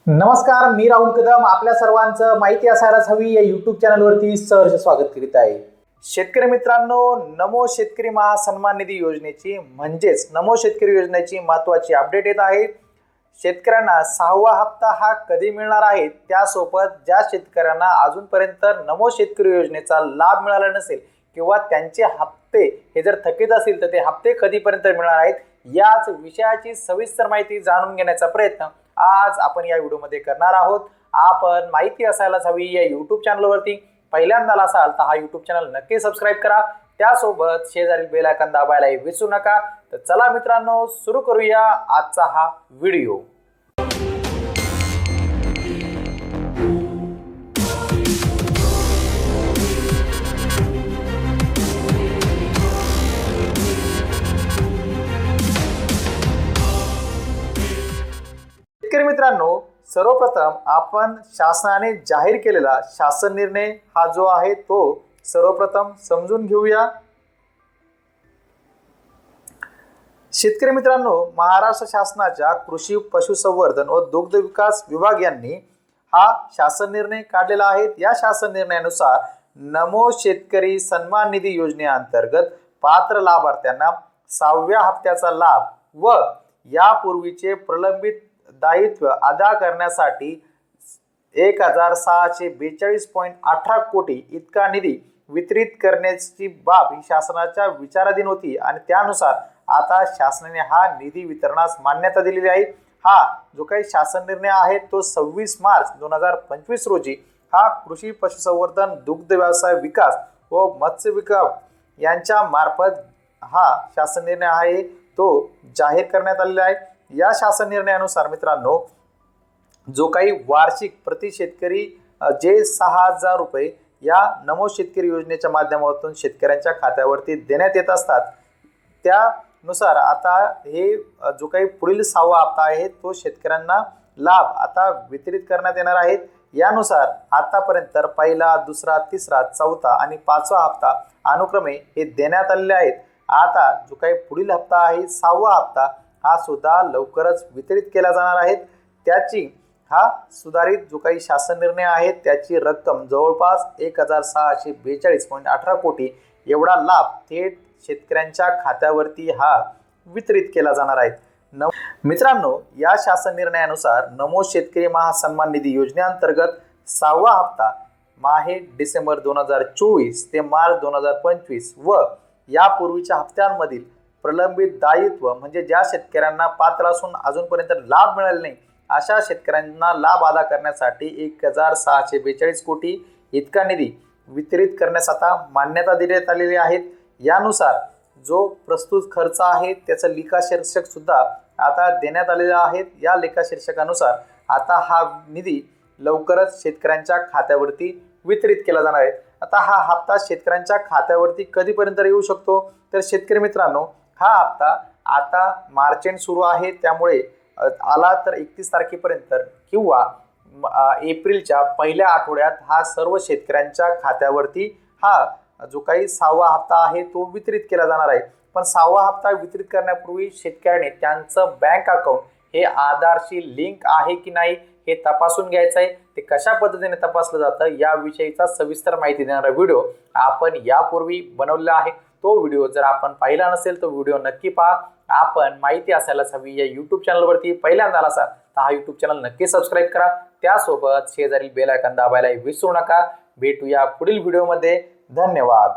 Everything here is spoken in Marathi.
नमस्कार, मी राहुल कदम आपल्या सर्वांचं माहिती असायलाच हवी या यूट्यूब चॅनलवरती सहर्ष स्वागत करीत आहे। शेतकरी मित्रांनो, नमो शेतकरी महासन्मान निधी योजनेची म्हणजेच नमो शेतकरी योजनेची महत्त्वाची अपडेट येत आहे। शेतकऱ्यांना 6वा हप्ता हा कधी मिळणार आहे, त्यासोबत ज्या शेतकऱ्यांना अजूनपर्यंत नमो शेतकरी योजनेचा लाभ मिळाला नसेल किंवा त्यांचे हप्ते हे जर थकीत असतील तर ते हप्ते कधीपर्यंत मिळणार आहेत, याच विषयाची सविस्तर माहिती जाणून घेण्याचा प्रयत्न आज आपण या व्हिडिओमध्ये करणार आहोत। आपण माहिती असायलाच हवी या यूट्यूब चॅनलवरती पहिल्यांदा असाल तर हा यूट्यूब चॅनल नक्की सबस्क्राइब करा, त्यासोबत शेजारील बेल आयकॉन दाबायला विसरू नका। तर चला मित्रांनो, सुरू करूया आजचा हा व्हिडिओ। शेतकरी मित्रांनो, सर्वप्रथम आपण शासनाने जाहीर केलेला शासन निर्णय हा जो आहे तो सर्वप्रथम समजून घेऊया। शेतकरी मित्रांनो, महाराष्ट्र शासनाच्या कृषी पशुसंवर्धन व दुग्ध विकास विभाग यांनी हा शासन निर्णय काढलेला आहे। या शासन निर्णयानुसार नमो शेतकरी सन्मान निधी योजनेअंतर्गत पात्र लाभार्थ्यांना 6व्या हप्त्याचा लाभ व यापूर्वीचे प्रलंबित दायित्व अदा करण्यासाठी 1642.18 कोटी इतका निधी वितरित करण्याची बाब ही शासनाच्या विचाराधीन होती आणि त्यानुसार आता शासनाने हा निधी वितरणास मान्यता दिलेली आहे। हा जो काही शासन निर्णय आहे तो 26 मार्च 2025 रोजी हा कृषी पशुसंवर्धन दुग्ध व्यवसाय विकास व मत्स्य विकास यांच्या मार्फत हा शासन निर्णय आहे तो जाहीर करण्यात आलेला आहे। या शासन निर्णयानुसार मित्रांनो, जो काही वार्षिक प्रति शेतकरी जे 6,000 रुपये या नमो शेतकरी योजनेच्या माध्यमातून शेतकऱ्यांच्या खात्यावरती देण्यात येत असतात, त्यानुसार आता हे जो काही पुढील 6वा हप्ता आहे तो शेतकऱ्यांना लाभ आता वितरित करण्यात येणार आहेत। यानुसार आतापर्यंत पहिला, दुसरा, तिसरा, चौथा आणि 5वा हप्ता अनुक्रमे हे देण्यात आलेले आहेत। आता जो काही पुढील हप्ता आहे 6वा हप्ता हा सुद्धा लवकरच वितरित केला जाणार आहे। त्याची हा सुधारित जो काही शासन निर्णय आहे त्याची रक्कम जवळपास 1642.18 कोटी एवढा लाभ थेट शेतकऱ्यांच्या खात्यावरती हा वितरित केला जाणार आहे। मित्रांनो, या शासन निर्णयानुसार नमो शेतकरी महासन्मान निधी योजनेअंतर्गत 6वा हप्ता माहे डिसेंबर 2024 ते मार्च 2025 व यापूर्वीच्या हप्त्यांमधील प्रलंबित दायित्व म्हणजे ज्या शेतकऱ्यांना पात्र असून अजूनपर्यंत लाभ मिळाला नाही अशा शेतकऱ्यांना लाभ अदा करण्यासाठी 1642 कोटी इतका निधी वितरित करण्यास आता मान्यता देण्यात आलेली आहे। यानुसार जो प्रस्तुत खर्च आहे त्याचं लेखाशीर्षक सुद्धा आता देण्यात आलेला आहे। या लेखाशीर्षकानुसार आता हा निधी लवकरच शेतकऱ्यांच्या खात्यावरती वितरित केला जाणार आहे। आता हा हप्ता शेतकऱ्यांच्या खात्यावरती कधीपर्यंत येऊ शकतो, तर शेतकरी मित्रांनो, हा हप्ता आता मार्च एंड सुरू आहे, त्यामुळे आला तर 31 तारखेपर्यंत किंवा एप्रिलच्या पहिल्या आठवड्यात हा सर्व शेतकऱ्यांच्या खात्यावरती हा जो काही 6वा हप्ता आहे तो वितरित केला जाणार आहे। पण 6वा हप्ता वितरित करण्यापूर्वी शेतकऱ्याने त्यांचं बँक अकाउंट हे आधारशी लिंक आहे की नाही हे तपासून घ्यायचं आहे। ते कशा पद्धतीने तपासलं जातं याविषयीचा सविस्तर माहिती देणारा व्हिडिओ आपण यापूर्वी बनवलेला आहे। तो व्हिडिओ जर आपण पाहिला नसेल तर व्हिडिओ नक्की पहा। आपण माहिती असायलाच हवी या यूट्यूब चॅनलवरती पहिल्यांदा असाल तर हा यूट्यूब चॅनल नक्की सबस्क्राइब करा, त्यासोबत शेजारील बेल आयकॉन दाबायला विसरू नका। भेटूया पुढील व्हिडिओमध्ये। धन्यवाद।